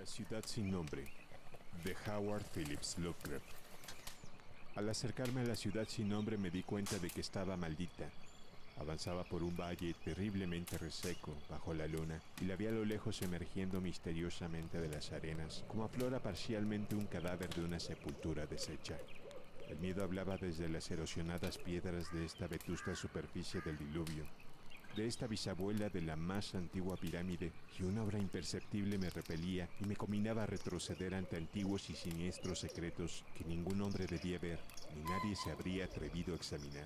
La ciudad sin nombre, de Howard Phillips Lovecraft. Al acercarme a la ciudad sin nombre me di cuenta de que estaba maldita. Avanzaba por un valle terriblemente reseco bajo la luna y la vi a lo lejos emergiendo misteriosamente de las arenas, como aflora parcialmente un cadáver de una sepultura deshecha. El miedo hablaba desde las erosionadas piedras de esta vetusta superficie del diluvio, de esta bisabuela de la más antigua pirámide, y una obra imperceptible me repelía y me combinaba a retroceder ante antiguos y siniestros secretos que ningún hombre debía ver ni nadie se habría atrevido a examinar.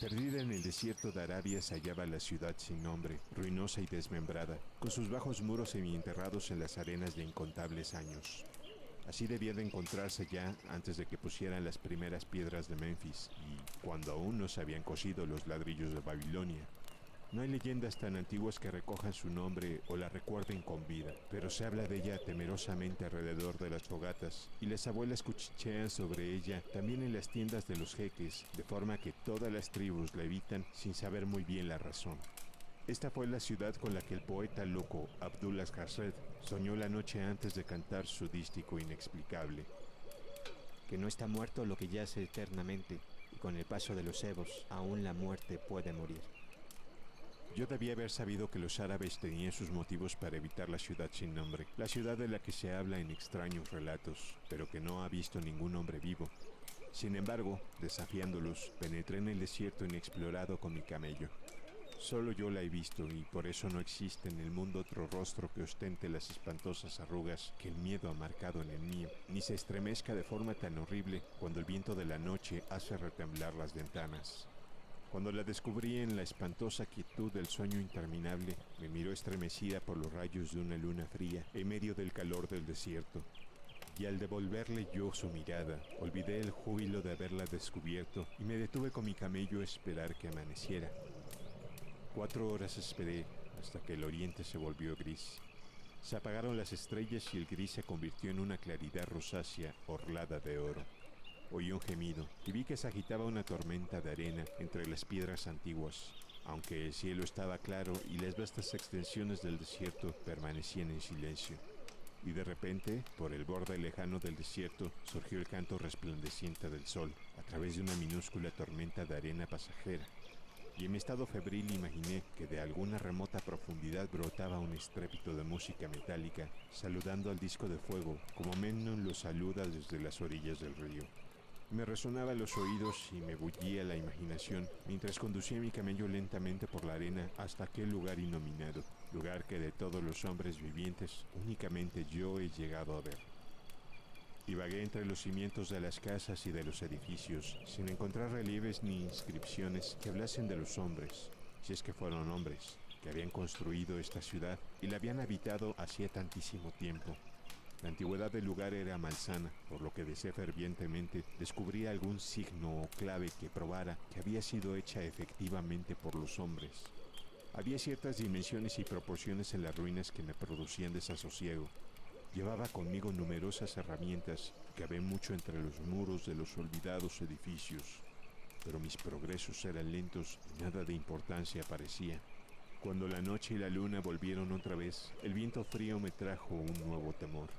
Perdida en el desierto de Arabia se hallaba la ciudad sin nombre, ruinosa y desmembrada, con sus bajos muros semienterrados en las arenas de incontables años. Así debía de encontrarse ya antes de que pusieran las primeras piedras de Memphis y cuando aún no se habían cosido los ladrillos de Babilonia. No hay leyendas tan antiguas que recojan su nombre o la recuerden con vida, pero se habla de ella temerosamente alrededor de las fogatas y las abuelas cuchichean sobre ella también en las tiendas de los jeques, de forma que todas las tribus la evitan sin saber muy bien la razón. Esta fue la ciudad con la que el poeta loco Abdullah Khazred soñó la noche antes de cantar su dístico inexplicable. Que no está muerto lo que yace eternamente, y con el paso de los evos aún la muerte puede morir. Yo debía haber sabido que los árabes tenían sus motivos para evitar la ciudad sin nombre, la ciudad de la que se habla en extraños relatos, pero que no ha visto ningún hombre vivo. Sin embargo, desafiándolos, penetré en el desierto inexplorado con mi camello. Solo yo la he visto y por eso no existe en el mundo otro rostro que ostente las espantosas arrugas que el miedo ha marcado en el mío, ni se estremezca de forma tan horrible cuando el viento de la noche hace retemblar las ventanas. Cuando la descubrí en la espantosa quietud del sueño interminable, me miró estremecida por los rayos de una luna fría en medio del calor del desierto. Y al devolverle yo su mirada, olvidé el júbilo de haberla descubierto y me detuve con mi camello a esperar que amaneciera. 4 horas esperé hasta que el oriente se volvió gris. Se apagaron las estrellas y el gris se convirtió en una claridad rosácea orlada de oro. Oí un gemido y vi que se agitaba una tormenta de arena entre las piedras antiguas, aunque el cielo estaba claro y las vastas extensiones del desierto permanecían en silencio. Y de repente, por el borde lejano del desierto, surgió el canto resplandeciente del sol, a través de una minúscula tormenta de arena pasajera. Y en mi estado febril imaginé que de alguna remota profundidad brotaba un estrépito de música metálica, saludando al disco de fuego, como Memnon lo saluda desde las orillas del río. Me resonaba en los oídos y me bullía la imaginación mientras conducía mi camello lentamente por la arena hasta aquel lugar innominado, lugar que de todos los hombres vivientes únicamente yo he llegado a ver. Y vagué entre los cimientos de las casas y de los edificios, sin encontrar relieves ni inscripciones que hablasen de los hombres, si es que fueron hombres, que habían construido esta ciudad y la habían habitado hacía tantísimo tiempo. La antigüedad del lugar era malsana, por lo que deseé fervientemente descubrir algún signo o clave que probara que había sido hecha efectivamente por los hombres. Había ciertas dimensiones y proporciones en las ruinas que me producían desasosiego. Llevaba conmigo numerosas herramientas que caben mucho entre los muros de los olvidados edificios, pero mis progresos eran lentos y nada de importancia parecía. Cuando la noche y la luna volvieron otra vez, el viento frío me trajo un nuevo temor,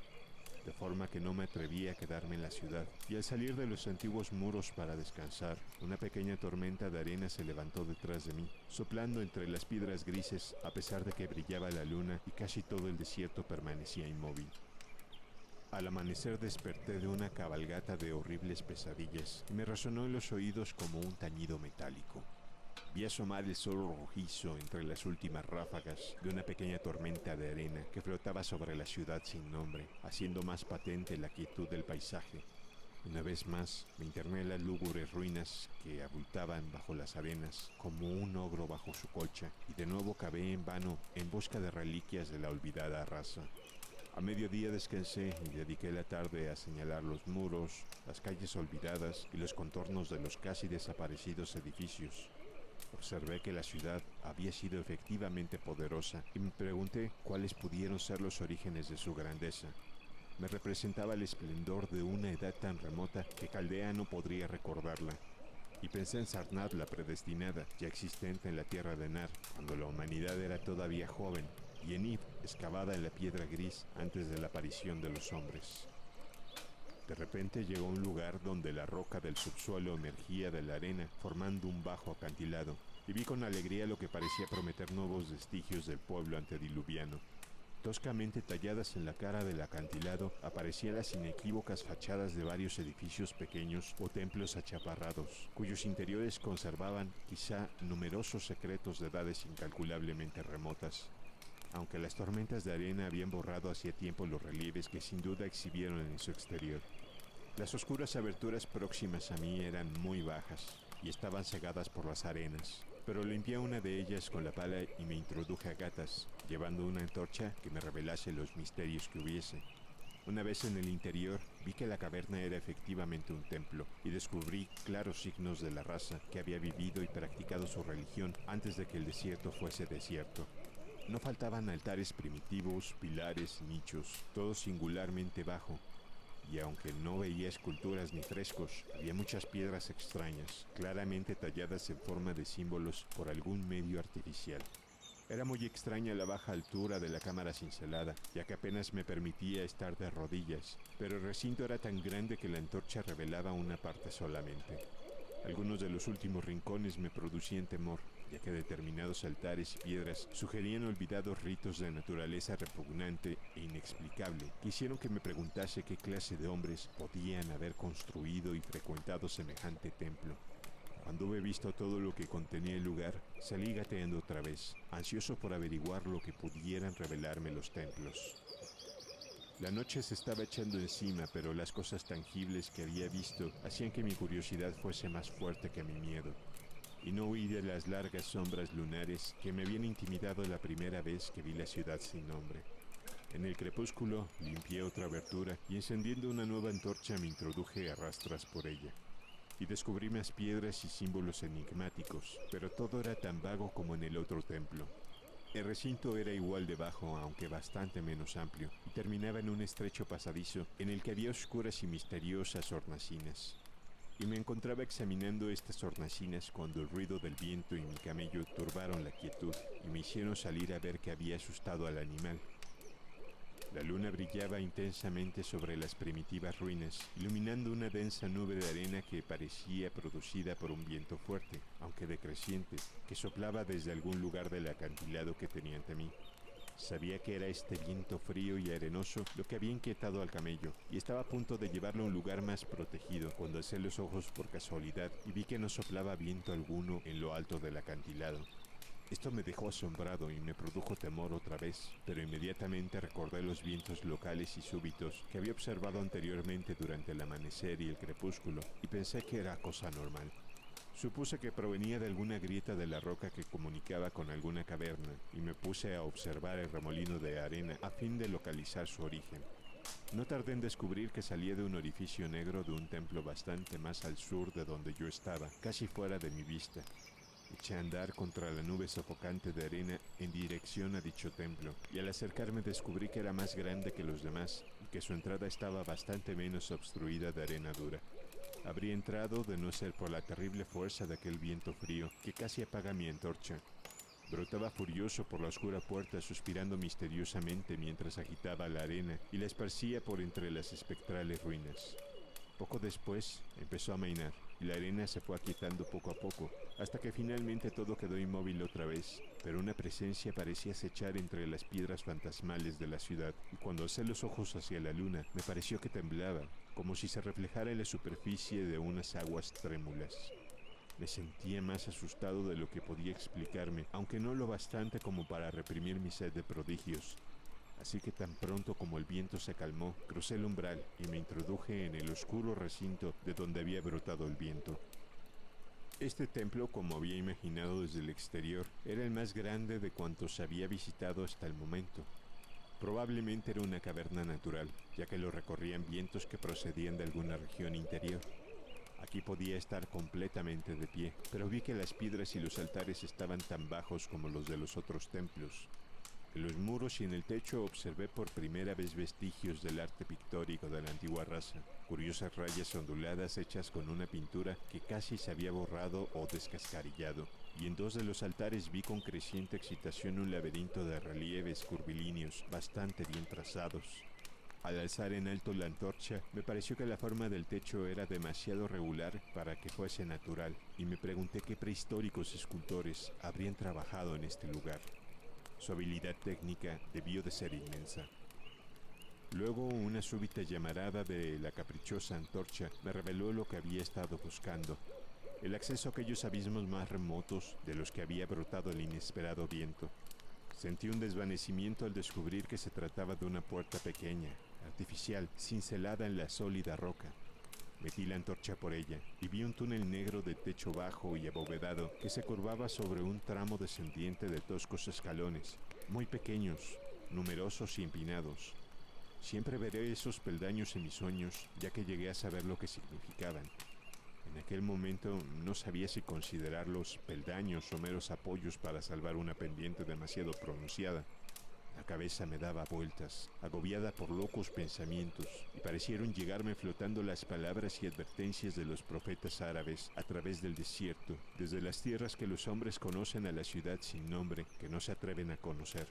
de forma que no me atreví a quedarme en la ciudad, y al salir de los antiguos muros para descansar, una pequeña tormenta de arena se levantó detrás de mí, soplando entre las piedras grises a pesar de que brillaba la luna y casi todo el desierto permanecía inmóvil. Al amanecer desperté de una cabalgata de horribles pesadillas y me resonó en los oídos como un tañido metálico. Vi asomar el sol rojizo entre las últimas ráfagas de una pequeña tormenta de arena que flotaba sobre la ciudad sin nombre, haciendo más patente la quietud del paisaje. Una vez más me interné en las lúgubres ruinas que abultaban bajo las arenas como un ogro bajo su colcha, y de nuevo cavé en vano en busca de reliquias de la olvidada raza. A mediodía descansé y dediqué la tarde a señalar los muros, las calles olvidadas y los contornos de los casi desaparecidos edificios. Observé que la ciudad había sido efectivamente poderosa y me pregunté cuáles pudieron ser los orígenes de su grandeza. Me representaba el esplendor de una edad tan remota que Caldea no podría recordarla. Y pensé en Sarnath, la predestinada, ya existente en la tierra de Nar, cuando la humanidad era todavía joven y Enid excavada en la piedra gris antes de la aparición de los hombres. De repente llegó a un lugar donde la roca del subsuelo emergía de la arena formando un bajo acantilado, y vi con alegría lo que parecía prometer nuevos vestigios del pueblo antediluviano. Toscamente talladas en la cara del acantilado aparecían las inequívocas fachadas de varios edificios pequeños o templos achaparrados, cuyos interiores conservaban quizá numerosos secretos de edades incalculablemente remotas, aunque las tormentas de arena habían borrado hacía tiempo los relieves que sin duda exhibieron en su exterior. Las oscuras aberturas próximas a mí eran muy bajas y estaban cegadas por las arenas, pero limpié una de ellas con la pala y me introduje a gatas, llevando una antorcha que me revelase los misterios que hubiese. Una vez en el interior, vi que la caverna era efectivamente un templo y descubrí claros signos de la raza que había vivido y practicado su religión antes de que el desierto fuese desierto. No faltaban altares primitivos, pilares y nichos, todo singularmente bajo, y aunque no veía esculturas ni frescos, había muchas piedras extrañas, claramente talladas en forma de símbolos por algún medio artificial. Era muy extraña la baja altura de la cámara cincelada, ya que apenas me permitía estar de rodillas, pero el recinto era tan grande que la antorcha revelaba una parte solamente. Algunos de los últimos rincones me producían temor, ya que determinados altares y piedras sugerían olvidados ritos de naturaleza repugnante e inexplicable, que hicieron que me preguntase qué clase de hombres podían haber construido y frecuentado semejante templo. Cuando hube visto todo lo que contenía el lugar, salí gateando otra vez, ansioso por averiguar lo que pudieran revelarme los templos. La noche se estaba echando encima, pero las cosas tangibles que había visto hacían que mi curiosidad fuese más fuerte que mi miedo. Y no huí de las largas sombras lunares que me habían intimidado la primera vez que vi la ciudad sin nombre. En el crepúsculo limpié otra abertura y encendiendo una nueva antorcha me introduje a rastras por ella. Y descubrí más piedras y símbolos enigmáticos, pero todo era tan vago como en el otro templo. El recinto era igual de bajo, aunque bastante menos amplio, y terminaba en un estrecho pasadizo en el que había oscuras y misteriosas hornacinas. Y me encontraba examinando estas hornacinas cuando el ruido del viento y mi camello turbaron la quietud y me hicieron salir a ver qué había asustado al animal. La luna brillaba intensamente sobre las primitivas ruinas, iluminando una densa nube de arena que parecía producida por un viento fuerte, aunque decreciente, que soplaba desde algún lugar del acantilado que tenía ante mí. Sabía que era este viento frío y arenoso lo que había inquietado al camello, y estaba a punto de llevarlo a un lugar más protegido, cuando alcé los ojos por casualidad y vi que no soplaba viento alguno en lo alto del acantilado. Esto me dejó asombrado y me produjo temor otra vez, pero inmediatamente recordé los vientos locales y súbitos que había observado anteriormente durante el amanecer y el crepúsculo, y pensé que era cosa normal. Supuse que provenía de alguna grieta de la roca que comunicaba con alguna caverna, y me puse a observar el remolino de arena a fin de localizar su origen. No tardé en descubrir que salía de un orificio negro de un templo bastante más al sur de donde yo estaba, casi fuera de mi vista. Eché a andar contra la nube sofocante de arena en dirección a dicho templo, y al acercarme descubrí que era más grande que los demás y que su entrada estaba bastante menos obstruida de arena dura. Habría entrado de no ser por la terrible fuerza de aquel viento frío que casi apaga mi antorcha. Brotaba furioso por la oscura puerta, suspirando misteriosamente mientras agitaba la arena y la esparcía por entre las espectrales ruinas. Poco después empezó a amainar y la arena se fue aquietando poco a poco, hasta que finalmente todo quedó inmóvil otra vez, pero una presencia parecía acechar entre las piedras fantasmales de la ciudad, y cuando alcé los ojos hacia la luna, me pareció que temblaba, como si se reflejara en la superficie de unas aguas trémulas. Me sentía más asustado de lo que podía explicarme, aunque no lo bastante como para reprimir mi sed de prodigios. Así que tan pronto como el viento se calmó, crucé el umbral y me introduje en el oscuro recinto de donde había brotado el viento. Este templo, como había imaginado desde el exterior, era el más grande de cuantos había visitado hasta el momento. Probablemente era una caverna natural, ya que lo recorrían vientos que procedían de alguna región interior. Aquí podía estar completamente de pie, pero vi que las piedras y los altares estaban tan bajos como los de los otros templos. En los muros y en el techo observé por primera vez vestigios del arte pictórico de la antigua raza, curiosas rayas onduladas hechas con una pintura que casi se había borrado o descascarillado, y en dos de los altares vi con creciente excitación un laberinto de relieves curvilíneos bastante bien trazados. Al alzar en alto la antorcha, me pareció que la forma del techo era demasiado regular para que fuese natural, y me pregunté qué prehistóricos escultores habrían trabajado en este lugar. Su habilidad técnica debió de ser inmensa. Luego, una súbita llamarada de la caprichosa antorcha me reveló lo que había estado buscando: el acceso a aquellos abismos más remotos de los que había brotado el inesperado viento. Sentí un desvanecimiento al descubrir que se trataba de una puerta pequeña, artificial, cincelada en la sólida roca. Metí la antorcha por ella y vi un túnel negro de techo bajo y abovedado que se curvaba sobre un tramo descendiente de toscos escalones, muy pequeños, numerosos y empinados. Siempre veré esos peldaños en mis sueños, ya que llegué a saber lo que significaban. En aquel momento no sabía si considerarlos peldaños o meros apoyos para salvar una pendiente demasiado pronunciada. La cabeza me daba vueltas, agobiada por locos pensamientos, y parecieron llegarme flotando las palabras y advertencias de los profetas árabes a través del desierto, desde las tierras que los hombres conocen a la ciudad sin nombre que no se atreven a conocer.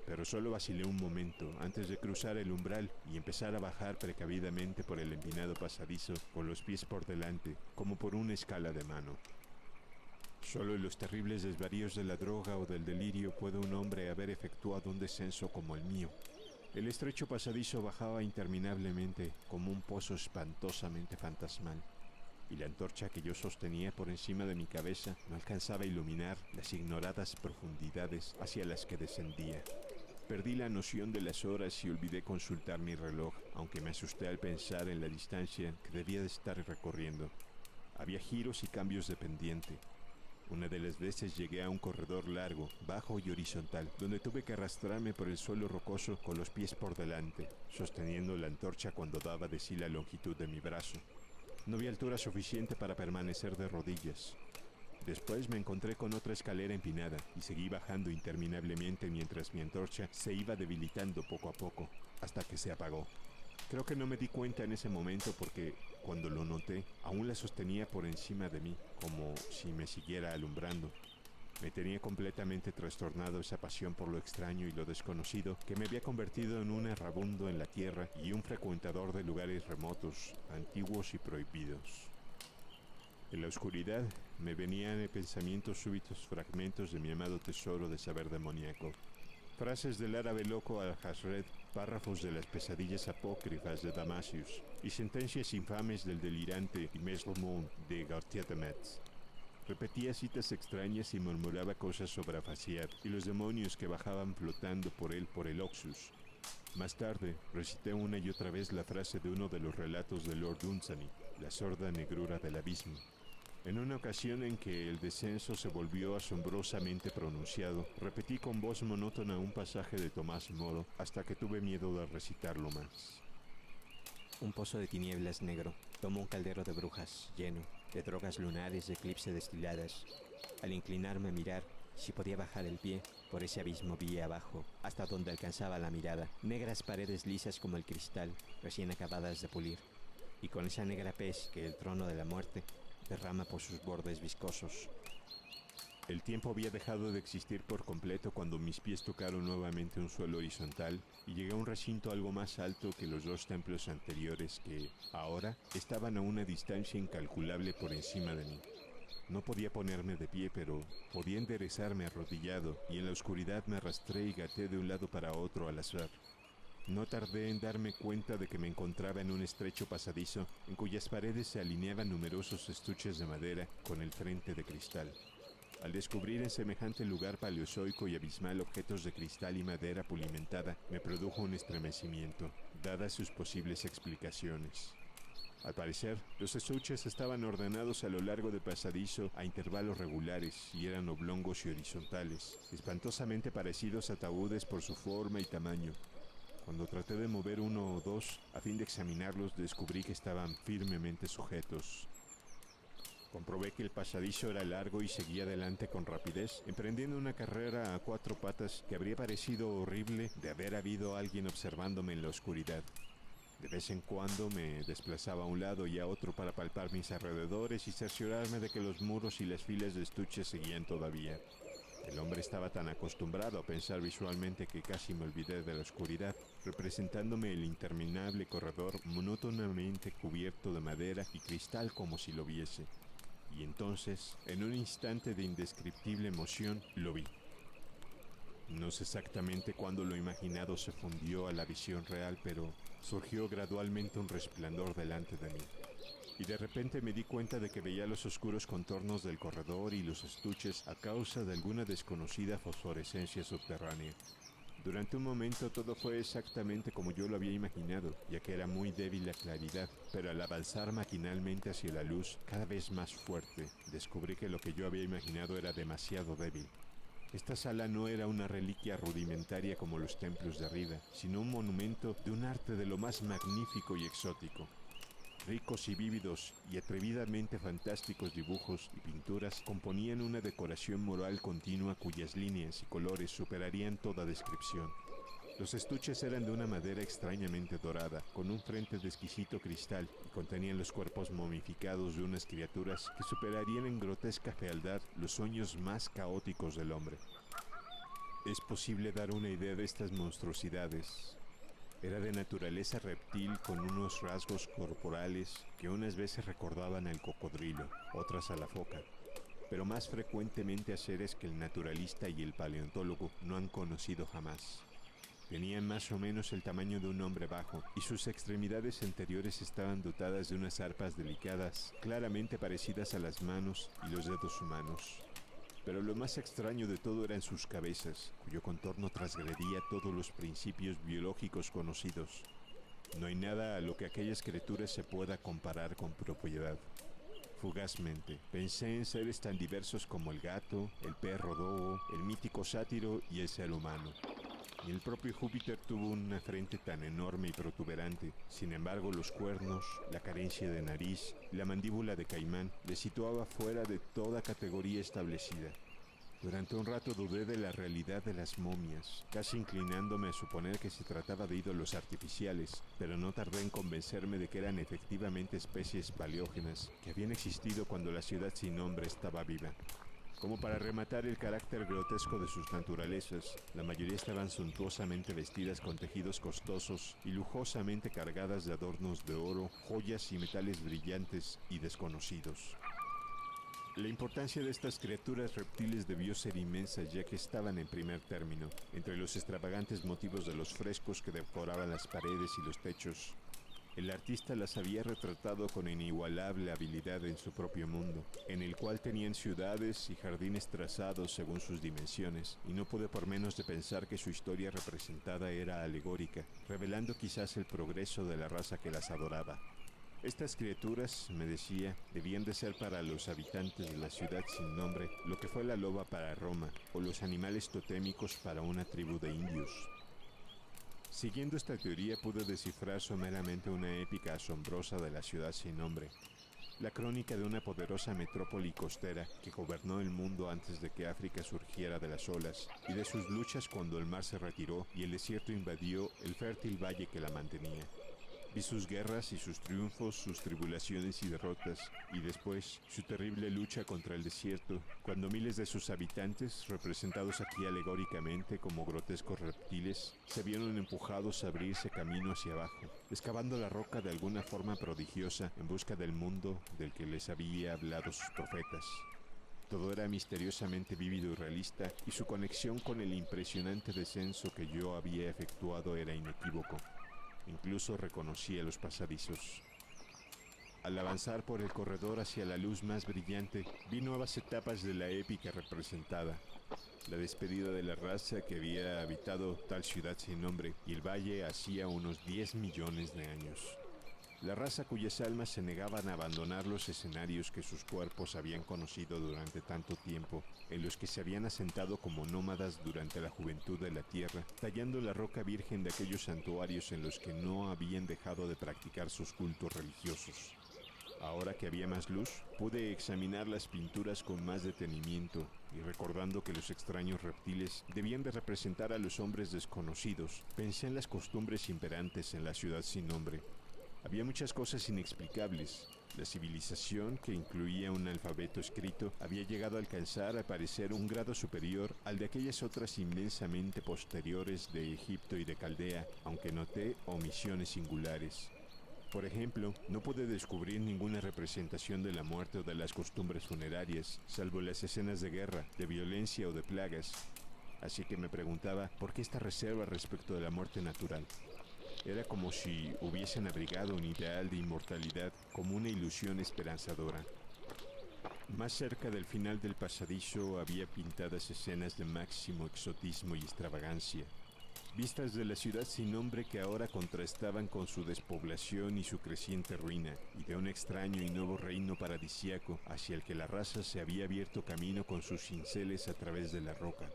Pero solo vacilé un momento antes de cruzar el umbral y empezar a bajar precavidamente por el empinado pasadizo con los pies por delante, como por una escala de mano. Solo en los terribles desvaríos de la droga o del delirio puede un hombre haber efectuado un descenso como el mío. El estrecho pasadizo bajaba interminablemente como un pozo espantosamente fantasmal, y la antorcha que yo sostenía por encima de mi cabeza no alcanzaba a iluminar las ignoradas profundidades hacia las que descendía. Perdí la noción de las horas y olvidé consultar mi reloj, aunque me asusté al pensar en la distancia que debía de estar recorriendo. Había giros y cambios de pendiente. Una de las veces llegué a un corredor largo, bajo y horizontal, donde tuve que arrastrarme por el suelo rocoso con los pies por delante, sosteniendo la antorcha cuando daba de sí la longitud de mi brazo. No vi altura suficiente para permanecer de rodillas. Después me encontré con otra escalera empinada y seguí bajando interminablemente mientras mi antorcha se iba debilitando poco a poco, hasta que se apagó. Creo que no me di cuenta en ese momento porque, cuando lo noté, aún la sostenía por encima de mí, como si me siguiera alumbrando. Me tenía completamente trastornado esa pasión por lo extraño y lo desconocido que me había convertido en un errabundo en la tierra y un frecuentador de lugares remotos, antiguos y prohibidos. En la oscuridad me venían en pensamientos súbitos fragmentos de mi amado tesoro de saber demoníaco. Frases del árabe loco al-Hazred, párrafos de las pesadillas apócrifas de Damasius y sentencias infames del delirante Meslomun de Gautier de Metz. Repetía citas extrañas y murmuraba cosas sobre Afasiad y los demonios que bajaban flotando por el Oxus. Más tarde, recité una y otra vez la frase de uno de los relatos de Lord Dunsany, la sorda negrura del abismo. En una ocasión en que el descenso se volvió asombrosamente pronunciado, repetí con voz monótona un pasaje de Tomás Moro hasta que tuve miedo de recitarlo más. Un pozo de tinieblas negro, tomo un caldero de brujas, lleno de drogas lunares de eclipse destiladas. Al inclinarme a mirar, si podía bajar el pie, por ese abismo vi abajo, hasta donde alcanzaba la mirada, negras paredes lisas como el cristal, recién acabadas de pulir, y con esa negra pez que el trono de la muerte derrama por sus bordes viscosos. El tiempo había dejado de existir por completo cuando mis pies tocaron nuevamente un suelo horizontal y llegué a un recinto algo más alto que los dos templos anteriores que, ahora, estaban a una distancia incalculable por encima de mí. No podía ponerme de pie, pero podía enderezarme arrodillado, y en la oscuridad me arrastré y gateé de un lado para otro al azar. No tardé en darme cuenta de que me encontraba en un estrecho pasadizo en cuyas paredes se alineaban numerosos estuches de madera con el frente de cristal. Al descubrir en semejante lugar paleozoico y abismal objetos de cristal y madera pulimentada, me produjo un estremecimiento, dadas sus posibles explicaciones. Al parecer, los estuches estaban ordenados a lo largo del pasadizo a intervalos regulares y eran oblongos y horizontales, espantosamente parecidos a ataúdes por su forma y tamaño. Cuando traté de mover uno o dos, a fin de examinarlos, descubrí que estaban firmemente sujetos. Comprobé que el pasadizo era largo y seguía adelante con rapidez, emprendiendo una carrera a cuatro patas que habría parecido horrible de haber habido alguien observándome en la oscuridad. De vez en cuando me desplazaba a un lado y a otro para palpar mis alrededores y cerciorarme de que los muros y las filas de estuches seguían todavía. El hombre estaba tan acostumbrado a pensar visualmente que casi me olvidé de la oscuridad, representándome el interminable corredor monótonamente cubierto de madera y cristal como si lo viese. Y entonces, en un instante de indescriptible emoción, lo vi. No sé exactamente cuándo lo imaginado se fundió a la visión real, pero surgió gradualmente un resplandor delante de mí. Y de repente me di cuenta de que veía los oscuros contornos del corredor y los estuches a causa de alguna desconocida fosforescencia subterránea. Durante un momento todo fue exactamente como yo lo había imaginado, ya que era muy débil la claridad, pero al avanzar maquinalmente hacia la luz, cada vez más fuerte, descubrí que lo que yo había imaginado era demasiado débil. Esta sala no era una reliquia rudimentaria como los templos de arriba, sino un monumento de un arte de lo más magnífico y exótico. Ricos y vívidos y atrevidamente fantásticos dibujos y pinturas componían una decoración mural continua cuyas líneas y colores superarían toda descripción. Los estuches eran de una madera extrañamente dorada, con un frente de exquisito cristal, y contenían los cuerpos momificados de unas criaturas que superarían en grotesca fealdad los sueños más caóticos del hombre. Es posible dar una idea de estas monstruosidades. Era de naturaleza reptil con unos rasgos corporales que unas veces recordaban al cocodrilo, otras a la foca, pero más frecuentemente a seres que el naturalista y el paleontólogo no han conocido jamás. Tenían más o menos el tamaño de un hombre bajo y sus extremidades anteriores estaban dotadas de unas arpas delicadas, claramente parecidas a las manos y los dedos humanos. Pero lo más extraño de todo eran sus cabezas, cuyo contorno transgredía todos los principios biológicos conocidos. No hay nada a lo que aquellas criaturas se pueda comparar con propiedad. Fugazmente, pensé en seres tan diversos como el gato, el perro dogo, el mítico sátiro y el ser humano. Ni el propio Júpiter tuvo una frente tan enorme y protuberante. Sin embargo, los cuernos, la carencia de nariz y la mandíbula de caimán le situaba fuera de toda categoría establecida. Durante un rato dudé de la realidad de las momias, casi inclinándome a suponer que se trataba de ídolos artificiales, pero no tardé en convencerme de que eran efectivamente especies paleógenas que habían existido cuando la ciudad sin nombre estaba viva. Como para rematar el carácter grotesco de sus naturalezas, la mayoría estaban suntuosamente vestidas con tejidos costosos y lujosamente cargadas de adornos de oro, joyas y metales brillantes y desconocidos. La importancia de estas criaturas reptiles debió ser inmensa, ya que estaban en primer término, entre los extravagantes motivos de los frescos que decoraban las paredes y los techos. El artista las había retratado con inigualable habilidad en su propio mundo, en el cual tenían ciudades y jardines trazados según sus dimensiones, y no pude por menos de pensar que su historia representada era alegórica, revelando quizás el progreso de la raza que las adoraba. Estas criaturas, me decía, debían de ser para los habitantes de la ciudad sin nombre lo que fue la loba para Roma, o los animales totémicos para una tribu de indios. Siguiendo esta teoría pude descifrar someramente una épica asombrosa de la ciudad sin nombre, la crónica de una poderosa metrópoli costera que gobernó el mundo antes de que África surgiera de las olas, y de sus luchas cuando el mar se retiró y el desierto invadió el fértil valle que la mantenía. Vi sus guerras y sus triunfos, sus tribulaciones y derrotas, y después su terrible lucha contra el desierto, cuando miles de sus habitantes, representados aquí alegóricamente como grotescos reptiles, se vieron empujados a abrirse camino hacia abajo, excavando la roca de alguna forma prodigiosa en busca del mundo del que les había hablado sus profetas. Todo era misteriosamente vívido y realista, y su conexión con el impresionante descenso que yo había efectuado era inequívoco. Incluso reconocía los pasadizos. Al avanzar por el corredor hacia la luz más brillante, vi nuevas etapas de la épica representada. La despedida de la raza que había habitado tal ciudad sin nombre y el valle hacía unos 10 millones de años. La raza cuyas almas se negaban a abandonar los escenarios que sus cuerpos habían conocido durante tanto tiempo, en los que se habían asentado como nómadas durante la juventud de la tierra, tallando la roca virgen de aquellos santuarios en los que no habían dejado de practicar sus cultos religiosos. Ahora que había más luz, pude examinar las pinturas con más detenimiento y recordando que los extraños reptiles debían de representar a los hombres desconocidos, pensé en las costumbres imperantes en la ciudad sin nombre. Había muchas cosas inexplicables. La civilización, que incluía un alfabeto escrito, había llegado a alcanzar, al parecer, un grado superior al de aquellas otras inmensamente posteriores de Egipto y de Caldea, aunque noté omisiones singulares. Por ejemplo, no pude descubrir ninguna representación de la muerte o de las costumbres funerarias, salvo las escenas de guerra, de violencia o de plagas. Así que me preguntaba por qué esta reserva respecto de la muerte natural. Era como si hubiesen abrigado un ideal de inmortalidad como una ilusión esperanzadora. Más cerca del final del pasadizo había pintadas escenas de máximo exotismo y extravagancia. Vistas de la ciudad sin nombre que ahora contrastaban con su despoblación y su creciente ruina, y de un extraño y nuevo reino paradisíaco hacia el que la raza se había abierto camino con sus cinceles a través de la roca.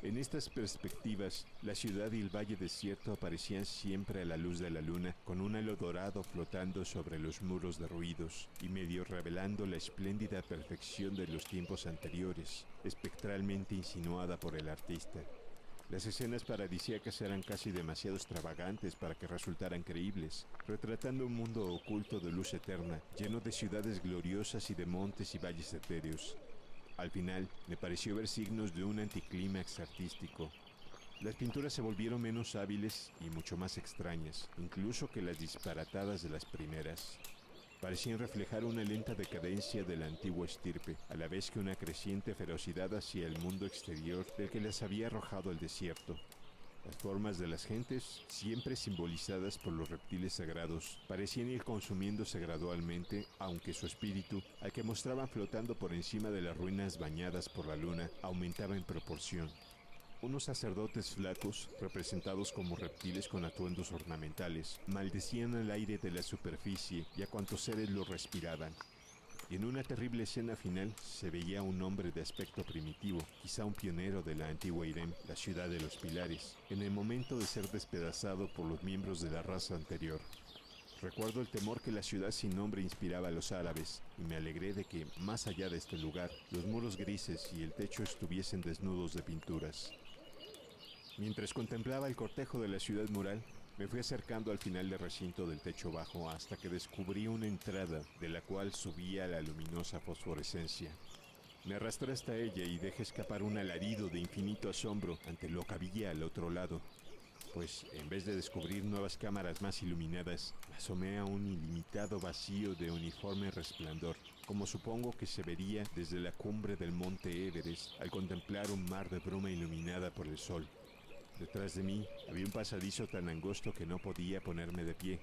En estas perspectivas, la ciudad y el valle desierto aparecían siempre a la luz de la luna, con un halo dorado flotando sobre los muros derruidos y medio revelando la espléndida perfección de los tiempos anteriores, espectralmente insinuada por el artista. Las escenas paradisíacas eran casi demasiado extravagantes para que resultaran creíbles, retratando un mundo oculto de luz eterna, lleno de ciudades gloriosas y de montes y valles etéreos. Al final, me pareció ver signos de un anticlímax artístico. Las pinturas se volvieron menos hábiles y mucho más extrañas, incluso que las disparatadas de las primeras. Parecían reflejar una lenta decadencia de la antigua estirpe, a la vez que una creciente ferocidad hacia el mundo exterior del que las había arrojado el desierto. Las formas de las gentes, siempre simbolizadas por los reptiles sagrados, parecían ir consumiéndose gradualmente, aunque su espíritu, al que mostraban flotando por encima de las ruinas bañadas por la luna, aumentaba en proporción. Unos sacerdotes flacos, representados como reptiles con atuendos ornamentales, maldecían al aire de la superficie y a cuantos seres lo respiraban. Y en una terrible escena final se veía un hombre de aspecto primitivo, quizá un pionero de la antigua Irem, la ciudad de los pilares, en el momento de ser despedazado por los miembros de la raza anterior. Recuerdo el temor que la ciudad sin nombre inspiraba a los árabes, y me alegré de que, más allá de este lugar, los muros grises y el techo estuviesen desnudos de pinturas. Mientras contemplaba el cortejo de la ciudad mural, me fui acercando al final del recinto del techo bajo hasta que descubrí una entrada de la cual subía la luminosa fosforescencia. Me arrastré hasta ella y dejé escapar un alarido de infinito asombro ante lo que había al otro lado, pues en vez de descubrir nuevas cámaras más iluminadas, me asomé a un ilimitado vacío de uniforme resplandor, como supongo que se vería desde la cumbre del monte Everest al contemplar un mar de bruma iluminada por el sol. Detrás de mí había un pasadizo tan angosto que no podía ponerme de pie.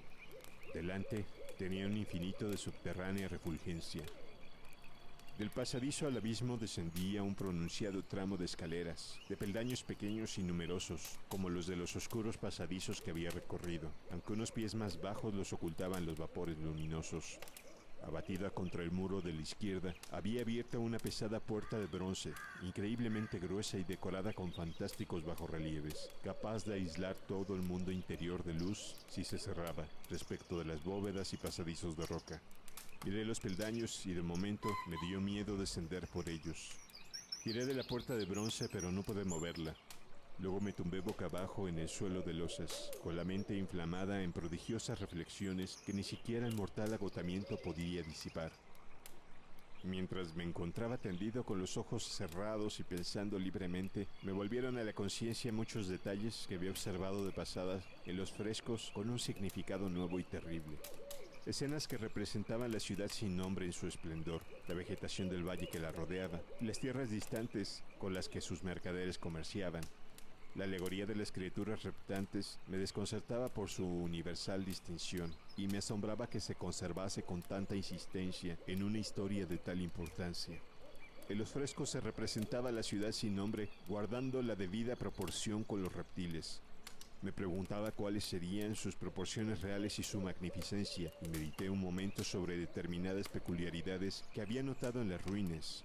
Delante tenía un infinito de subterránea refulgencia. Del pasadizo al abismo descendía un pronunciado tramo de escaleras, de peldaños pequeños y numerosos, como los de los oscuros pasadizos que había recorrido, aunque unos pies más bajos los ocultaban los vapores luminosos. Abatida contra el muro de la izquierda, había abierta una pesada puerta de bronce, increíblemente gruesa y decorada con fantásticos bajorrelieves, capaz de aislar todo el mundo interior de luz si se cerraba, respecto de las bóvedas y pasadizos de roca. Miré los peldaños y de momento me dio miedo descender por ellos. Tiré de la puerta de bronce pero no pude moverla. Luego me tumbé boca abajo en el suelo de losas, con la mente inflamada en prodigiosas reflexiones que ni siquiera el mortal agotamiento podía disipar. Mientras me encontraba tendido con los ojos cerrados y pensando libremente, me volvieron a la conciencia muchos detalles que había observado de pasada en los frescos con un significado nuevo y terrible. Escenas que representaban la ciudad sin nombre en su esplendor, la vegetación del valle que la rodeaba, las tierras distantes con las que sus mercaderes comerciaban. La alegoría de las criaturas reptantes me desconcertaba por su universal distinción y me asombraba que se conservase con tanta insistencia en una historia de tal importancia. En los frescos se representaba la ciudad sin nombre guardando la debida proporción con los reptiles. Me preguntaba cuáles serían sus proporciones reales y su magnificencia y medité un momento sobre determinadas peculiaridades que había notado en las ruinas.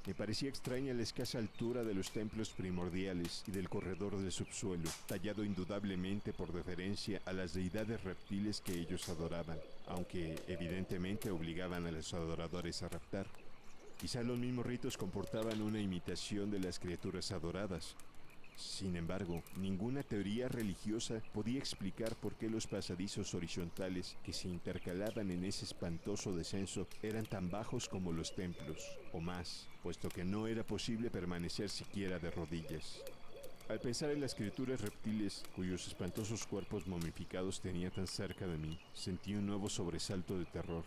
Me parecía extraña la escasa altura de los templos primordiales y del corredor del subsuelo, tallado indudablemente por deferencia a las deidades reptiles que ellos adoraban, aunque evidentemente obligaban a los adoradores a raptar. Quizá los mismos ritos comportaban una imitación de las criaturas adoradas. Sin embargo, ninguna teoría religiosa podía explicar por qué los pasadizos horizontales que se intercalaban en ese espantoso descenso eran tan bajos como los templos, o más, puesto que no era posible permanecer siquiera de rodillas. Al pensar en las criaturas reptiles cuyos espantosos cuerpos momificados tenía tan cerca de mí, sentí un nuevo sobresalto de terror.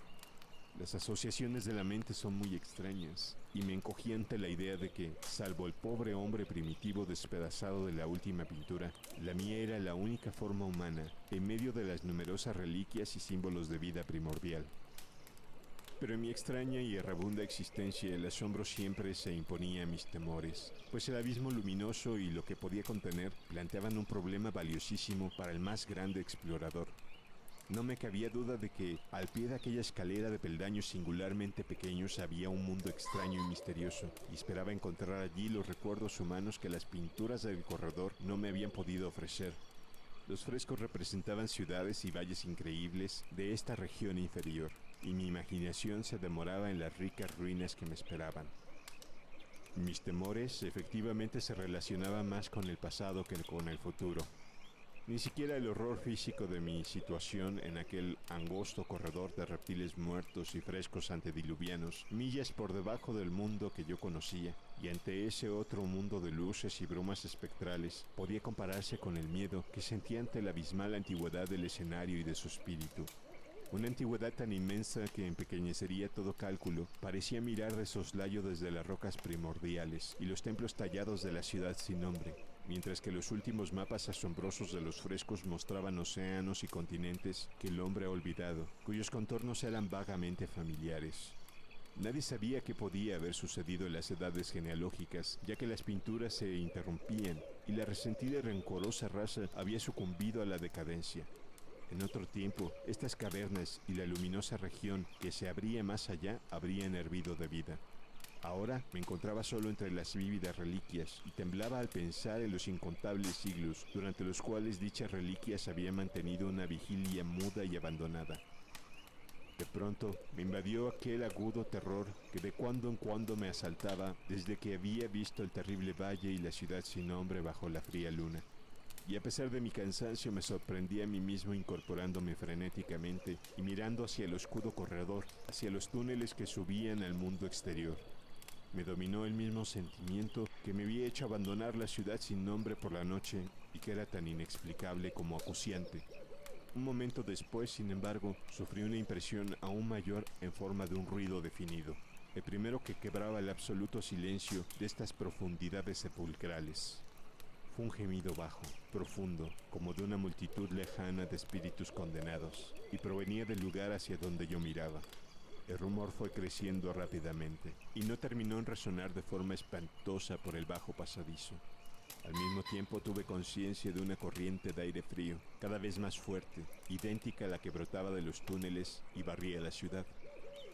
Las asociaciones de la mente son muy extrañas, y me encogí ante la idea de que, salvo el pobre hombre primitivo despedazado de la última pintura, la mía era la única forma humana, en medio de las numerosas reliquias y símbolos de vida primordial. Pero en mi extraña y errabunda existencia el asombro siempre se imponía a mis temores, pues el abismo luminoso y lo que podía contener planteaban un problema valiosísimo para el más grande explorador. No me cabía duda de que, al pie de aquella escalera de peldaños singularmente pequeños, había un mundo extraño y misterioso, y esperaba encontrar allí los recuerdos humanos que las pinturas del corredor no me habían podido ofrecer. Los frescos representaban ciudades y valles increíbles de esta región inferior, y mi imaginación se demoraba en las ricas ruinas que me esperaban. Mis temores efectivamente se relacionaban más con el pasado que con el futuro. Ni siquiera el horror físico de mi situación en aquel angosto corredor de reptiles muertos y frescos antediluvianos, millas por debajo del mundo que yo conocía, y ante ese otro mundo de luces y brumas espectrales, podía compararse con el miedo que sentía ante la abismal antigüedad del escenario y de su espíritu. Una antigüedad tan inmensa que empequeñecería todo cálculo, parecía mirar de soslayo desde las rocas primordiales y los templos tallados de la ciudad sin nombre, mientras que los últimos mapas asombrosos de los frescos mostraban océanos y continentes que el hombre ha olvidado, cuyos contornos eran vagamente familiares. Nadie sabía qué podía haber sucedido en las edades genealógicas, ya que las pinturas se interrumpían y la resentida y rencorosa raza había sucumbido a la decadencia. En otro tiempo, estas cavernas y la luminosa región que se abría más allá habrían hervido de vida. Ahora me encontraba solo entre las vívidas reliquias y temblaba al pensar en los incontables siglos durante los cuales dichas reliquias habían mantenido una vigilia muda y abandonada. De pronto me invadió aquel agudo terror que de cuando en cuando me asaltaba desde que había visto el terrible valle y la ciudad sin nombre bajo la fría luna. Y a pesar de mi cansancio me sorprendí a mí mismo incorporándome frenéticamente y mirando hacia el oscuro corredor, hacia los túneles que subían al mundo exterior. Me dominó el mismo sentimiento que me había hecho abandonar la ciudad sin nombre por la noche y que era tan inexplicable como acuciante. Un momento después, sin embargo, sufrí una impresión aún mayor en forma de un ruido definido, el primero que quebraba el absoluto silencio de estas profundidades sepulcrales. Fue un gemido bajo, profundo, como de una multitud lejana de espíritus condenados, y provenía del lugar hacia donde yo miraba. El rumor fue creciendo rápidamente, y no terminó en resonar de forma espantosa por el bajo pasadizo. Al mismo tiempo tuve conciencia de una corriente de aire frío, cada vez más fuerte, idéntica a la que brotaba de los túneles y barría la ciudad.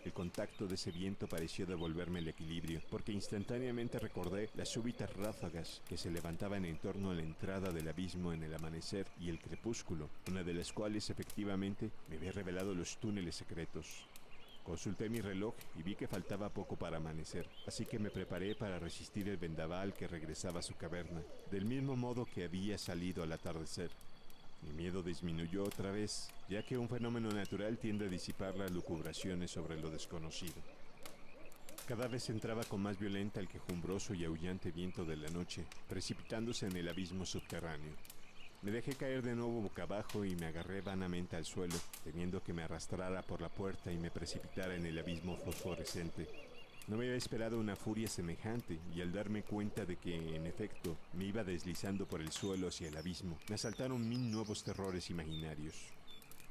El contacto de ese viento pareció devolverme el equilibrio, porque instantáneamente recordé las súbitas ráfagas que se levantaban en torno a la entrada del abismo en el amanecer y el crepúsculo, una de las cuales efectivamente me había revelado los túneles secretos. Consulté mi reloj y vi que faltaba poco para amanecer, así que me preparé para resistir el vendaval que regresaba a su caverna, del mismo modo que había salido al atardecer. Mi miedo disminuyó otra vez, ya que un fenómeno natural tiende a disipar las lucubraciones sobre lo desconocido. Cada vez entraba con más violenta el quejumbroso y aullante viento de la noche, precipitándose en el abismo subterráneo. Me dejé caer de nuevo boca abajo y me agarré vanamente al suelo, temiendo que me arrastrara por la puerta y me precipitara en el abismo fosforescente. No me había esperado una furia semejante, y al darme cuenta de que, en efecto, me iba deslizando por el suelo hacia el abismo, me asaltaron 1000 nuevos terrores imaginarios.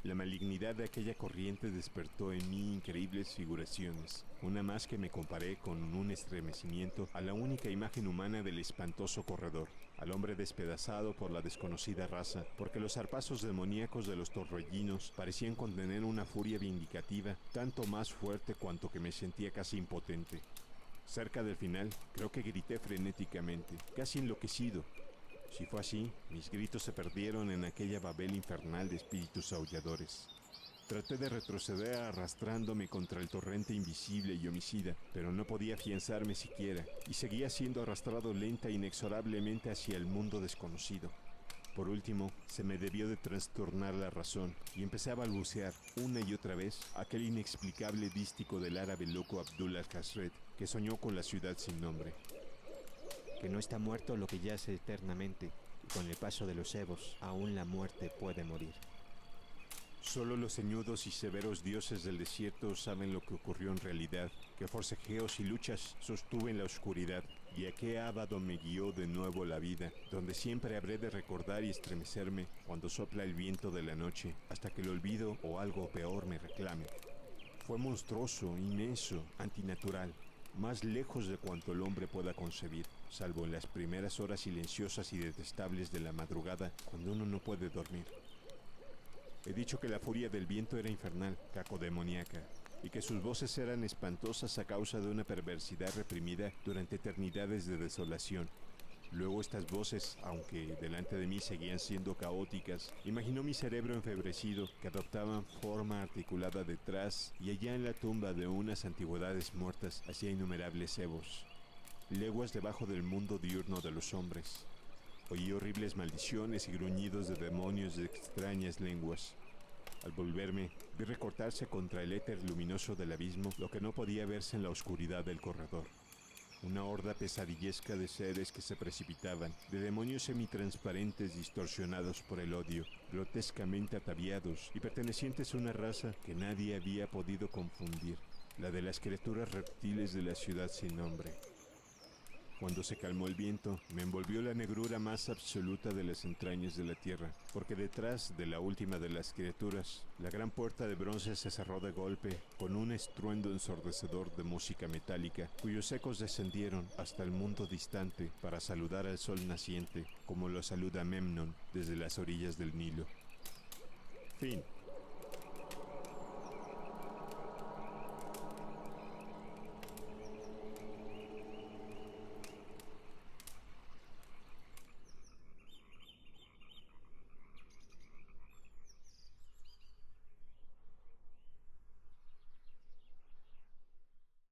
La malignidad de aquella corriente despertó en mí increíbles figuraciones, una más que me comparé con un estremecimiento a la única imagen humana del espantoso corredor, al hombre despedazado por la desconocida raza, porque los zarpazos demoníacos de los torbellinos parecían contener una furia vindicativa tanto más fuerte cuanto que me sentía casi impotente. Cerca del final, creo que grité frenéticamente, casi enloquecido. Si fue así, mis gritos se perdieron en aquella babel infernal de espíritus aulladores. Traté de retroceder arrastrándome contra el torrente invisible y homicida, pero no podía afianzarme siquiera, y seguía siendo arrastrado lenta e inexorablemente hacia el mundo desconocido. Por último, se me debió de trastornar la razón, y empecé a balbucear, una y otra vez, aquel inexplicable dístico del árabe loco Abdul al-Hasred, que soñó con la ciudad sin nombre. Que no está muerto lo que yace eternamente, y con el paso de los evos, aún la muerte puede morir. Solo los ceñudos y severos dioses del desierto saben lo que ocurrió en realidad, qué forcejeos y luchas sostuve en la oscuridad, y a qué ábado me guió de nuevo la vida, donde siempre habré de recordar y estremecerme cuando sopla el viento de la noche, hasta que el olvido o algo peor me reclame. Fue monstruoso, inmenso, antinatural, más lejos de cuanto el hombre pueda concebir, salvo en las primeras horas silenciosas y detestables de la madrugada, cuando uno no puede dormir. He dicho que la furia del viento era infernal, cacodemoníaca, y que sus voces eran espantosas a causa de una perversidad reprimida durante eternidades de desolación. Luego estas voces, aunque delante de mí seguían siendo caóticas, imaginó mi cerebro enfebrecido que adoptaban forma articulada detrás y allá en la tumba de unas antigüedades muertas hacía innumerables evos, leguas debajo del mundo diurno de los hombres. Oí horribles maldiciones y gruñidos de demonios de extrañas lenguas. Al volverme, vi recortarse contra el éter luminoso del abismo lo que no podía verse en la oscuridad del corredor. Una horda pesadillesca de seres que se precipitaban, de demonios semitransparentes distorsionados por el odio, grotescamente ataviados y pertenecientes a una raza que nadie había podido confundir, la de las criaturas reptiles de la ciudad sin nombre. Cuando se calmó el viento, me envolvió la negrura más absoluta de las entrañas de la tierra, porque detrás de la última de las criaturas, la gran puerta de bronce se cerró de golpe con un estruendo ensordecedor de música metálica, cuyos ecos descendieron hasta el mundo distante para saludar al sol naciente, como lo saluda Memnon desde las orillas del Nilo. Fin.